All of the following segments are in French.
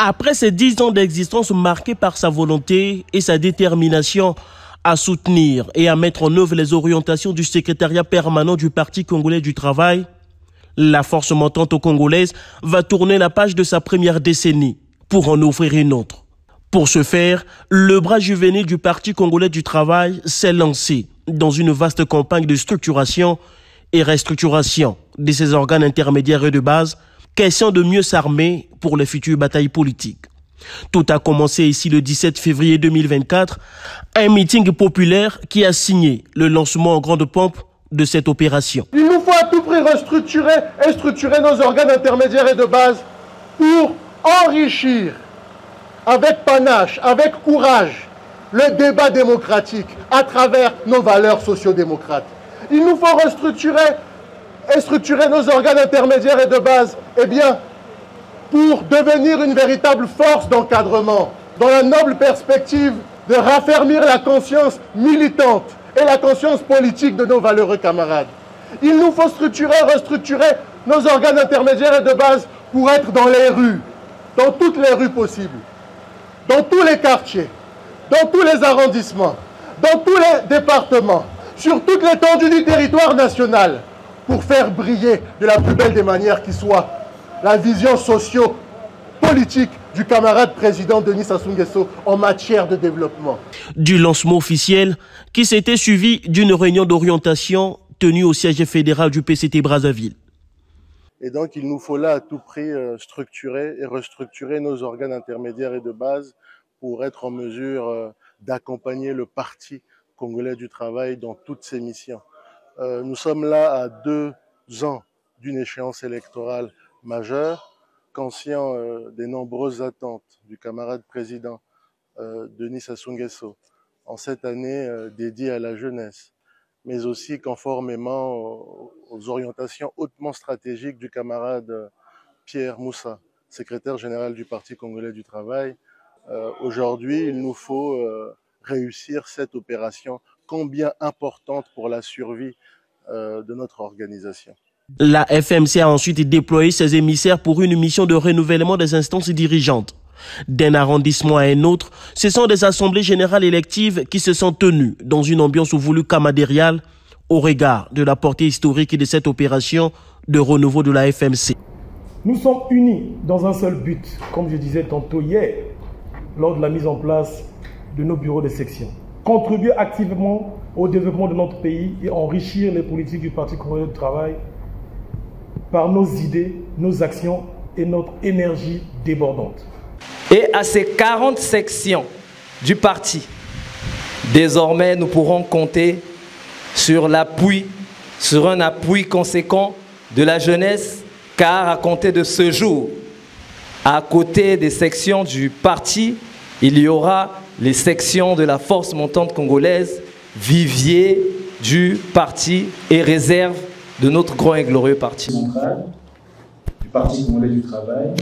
Après ces 10 ans d'existence marqués par sa volonté et sa détermination à soutenir et à mettre en œuvre les orientations du secrétariat permanent du Parti congolais du travail, la force montante congolaise va tourner la page de sa première décennie pour en ouvrir une autre. Pour ce faire, le bras juvénile du Parti congolais du travail s'est lancé dans une vaste campagne de structuration et restructuration de ses organes intermédiaires et de base, question de mieux s'armer pour les futures batailles politiques. Tout a commencé ici le 17 février 2024, un meeting populaire qui a signé le lancement en grande pompe de cette opération. Il nous faut à tout prix restructurer et structurer nos organes intermédiaires et de base pour enrichir avec panache, avec courage, le débat démocratique à travers nos valeurs sociodémocrates. Il nous faut restructurer et structurer nos organes intermédiaires et de base, pour devenir une véritable force d'encadrement, dans la noble perspective de raffermir la conscience militante et la conscience politique de nos valeureux camarades. Il nous faut structurer et restructurer nos organes intermédiaires et de base pour être dans les rues, dans toutes les rues possibles, dans tous les quartiers, dans tous les arrondissements, dans tous les départements, sur toute l'étendue du territoire national, pour faire briller de la plus belle des manières qui soit la vision socio-politique du camarade président Denis Sassou Nguesso en matière de développement. Du lancement officiel qui s'était suivi d'une réunion d'orientation tenue au siège fédéral du PCT Brazzaville. Et donc il nous faut là à tout prix structurer et restructurer nos organes intermédiaires et de base pour être en mesure d'accompagner le Parti congolais du travail dans toutes ses missions. Nous sommes là à 2 ans d'une échéance électorale majeure, conscient des nombreuses attentes du camarade président Denis Sassou Nguesso en cette année dédiée à la jeunesse, mais aussi conformément aux orientations hautement stratégiques du camarade Pierre Moussa, secrétaire général du Parti congolais du travail. Aujourd'hui, il nous faut réussir cette opération combien importante pour la survie de notre organisation. La FMC a ensuite déployé ses émissaires pour une mission de renouvellement des instances dirigeantes. D'un arrondissement à un autre, ce sont des assemblées générales électives qui se sont tenues dans une ambiance voulue camaradiale au regard de la portée historique de cette opération de renouveau de la FMC. Nous sommes unis dans un seul but, comme je disais tantôt hier, lors de la mise en place de nos bureaux de section. Contribuer activement au développement de notre pays et enrichir les politiques du Parti congolais du travail par nos idées, nos actions et notre énergie débordante. Et à ces 40 sections du parti, désormais nous pourrons compter sur un appui conséquent de la jeunesse, car à compter de ce jour, à côté des sections du parti, il y aura les sections de la force montante congolaise, vivier du parti et réserve de notre grand et glorieux parti. Central du Parti congolais du travail,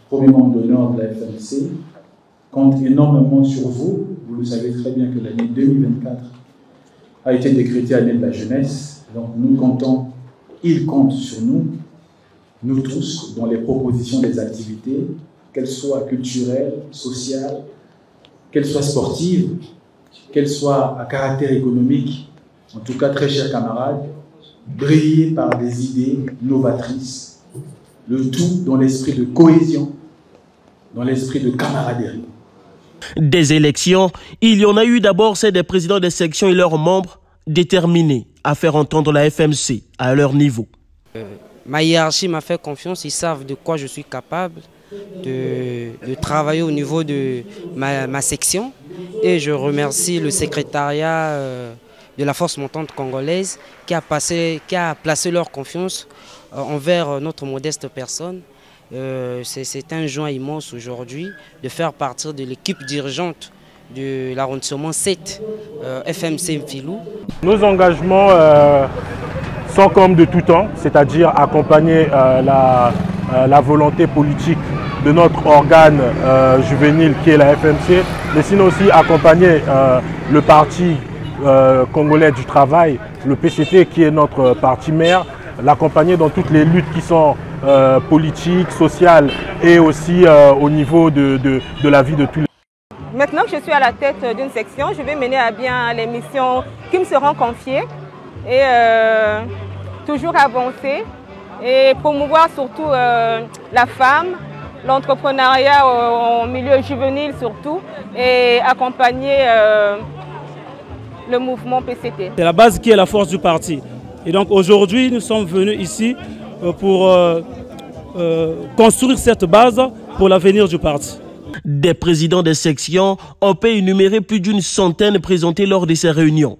premier membre d'honneur de la FMC, compte énormément sur vous. Vous le savez très bien que l'année 2024 a été décrétée année de la jeunesse. Donc nous comptons, il compte sur nous, nous tous, dans les propositions des activités, qu'elles soient culturelles, sociales, qu'elles soient sportives, qu'elles soient à caractère économique. En tout cas, très chers camarades, briller par des idées novatrices, le tout dans l'esprit de cohésion, dans l'esprit de camaraderie. Des élections, il y en a eu d'abord celles des présidents des sections et leurs membres déterminés à faire entendre la FMC à leur niveau. Ma hiérarchie m'a fait confiance, ils savent de quoi je suis capable de travailler au niveau de ma section. Et je remercie le secrétariat de la force montante congolaise qui a placé leur confiance envers notre modeste personne. C'est un joie immense aujourd'hui de faire partie de l'équipe dirigeante de l'arrondissement 7 FMC Mfilou. Nos engagements sont comme de tout temps, c'est-à-dire accompagner la volonté politique de notre organe juvénile qui est la FMC, mais sinon aussi accompagner le Parti congolais du travail, le PCT qui est notre parti mère, l'accompagner dans toutes les luttes qui sont politique, sociale et aussi au niveau de la vie de tous les. Maintenant que je suis à la tête d'une section, je vais mener à bien les missions qui me seront confiées et toujours avancer et promouvoir surtout la femme, l'entrepreneuriat au milieu juvénile surtout et accompagner le mouvement PCT. C'est la base qui est la force du parti. Et donc aujourd'hui, nous sommes venus ici pour construire cette base pour l'avenir du parti. Des présidents des sections ont pu énumérer plus d'une centaine présentés lors de ces réunions.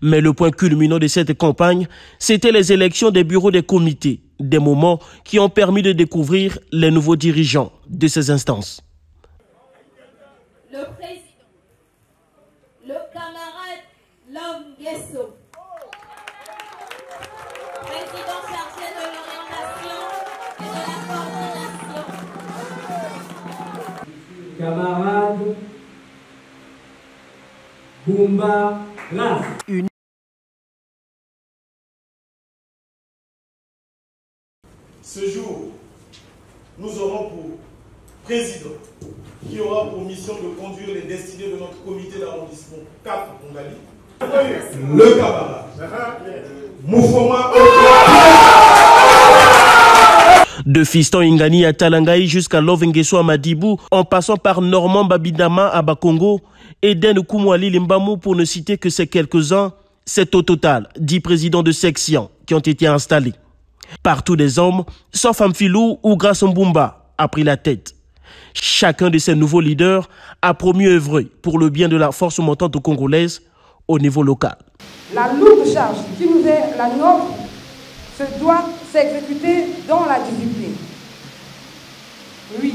Mais le point culminant de cette campagne, c'était les élections des bureaux des comités, des moments qui ont permis de découvrir les nouveaux dirigeants de ces instances. Le président, le camarade Longuesso, président chargé de l'orientation et de la coordination. Camarade Bumba Ras. Ce jour, nous aurons pour président, qui aura pour mission de conduire les destinées de notre comité d'arrondissement 4 Congali, le camarade Moufoma. De Fiston Ingani à Talangaï jusqu'à Lovengeso à Madibou, en passant par Normand Babidama à Bakongo et Den Koumouali Limbamou pour ne citer que ces quelques-uns, c'est au total 10 présidents de section qui ont été installés. Partout des hommes, sauf Amphilou ou Grace Mbumba, a pris la tête. Chacun de ces nouveaux leaders a promis œuvrer pour le bien de la force montante congolaise au niveau local. La lourde charge qui nous est la nôtre doit s'exécuter dans la discipline. Oui,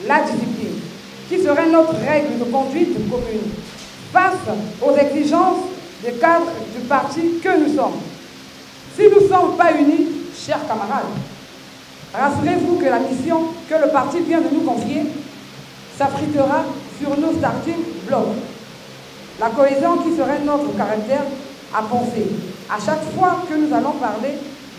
la discipline, qui serait notre règle de conduite commune face aux exigences des cadres du parti que nous sommes. Si nous ne sommes pas unis, chers camarades, rassurez-vous que la mission que le parti vient de nous confier s'affritera sur nos starting blocks. La cohésion qui serait notre caractère à penser à chaque fois que nous allons parler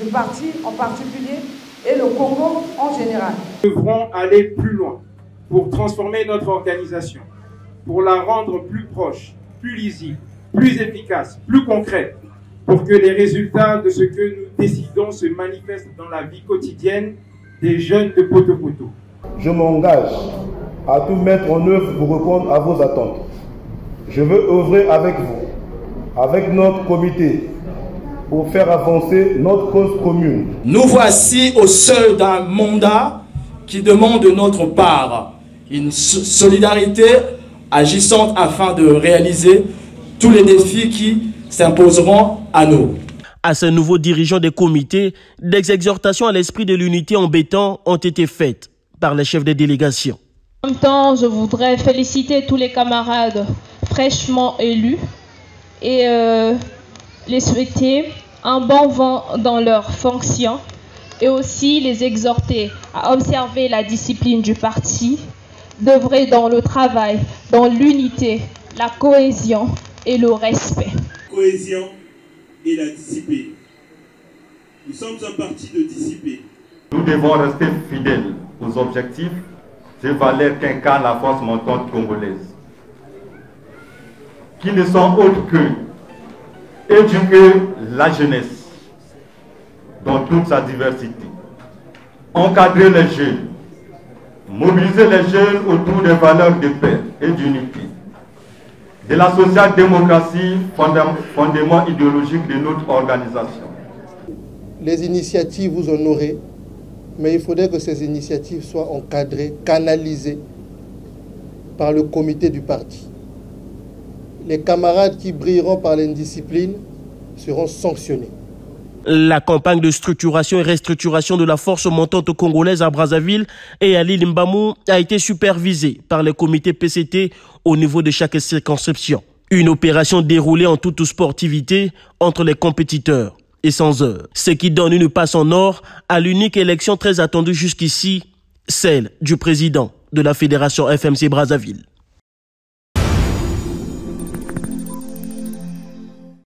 du parti en particulier et le Congo en général. Nous devrons aller plus loin pour transformer notre organisation, pour la rendre plus proche, plus lisible, plus efficace, plus concrète, pour que les résultats de ce que nous décidons se manifestent dans la vie quotidienne des jeunes de Poto-Poto. Je m'engage à tout mettre en œuvre pour répondre à vos attentes. Je veux œuvrer avec vous, avec notre comité, pour faire avancer notre cause commune. Nous voici au seuil d'un mandat qui demande de notre part une solidarité agissante afin de réaliser tous les défis qui s'imposeront à nous. À ces nouveaux dirigeants des comités, des exhortations à l'esprit de l'unité embêtant ont été faites par les chefs des délégations. En même temps, je voudrais féliciter tous les camarades fraîchement élus et les souhaiter un bon vent dans leurs fonctions et aussi les exhorter à observer la discipline du parti, d'œuvrer dans le travail, dans l'unité, la cohésion et le respect. Cohésion et la discipline. Nous sommes un parti de discipline. Nous devons rester fidèles aux objectifs et valeurs qu'incarne la force montante congolaise, qui ne sont autres que éduquer la jeunesse dans toute sa diversité, encadrer les jeunes, mobiliser les jeunes autour des valeurs de paix et d'unité, de la social-démocratie, fondement idéologique de notre organisation. Les initiatives, vous en aurez, mais il faudrait que ces initiatives soient encadrées, canalisées par le comité du parti. Les camarades qui brilleront par l'indiscipline seront sanctionnés. La campagne de structuration et restructuration de la force montante congolaise à Brazzaville et à l'île Mbamou a été supervisée par les comités PCT au niveau de chaque circonscription. Une opération déroulée en toute sportivité entre les compétiteurs et sans heure. Ce qui donne une passe en or à l'unique élection très attendue jusqu'ici, celle du président de la Fédération FMC Brazzaville.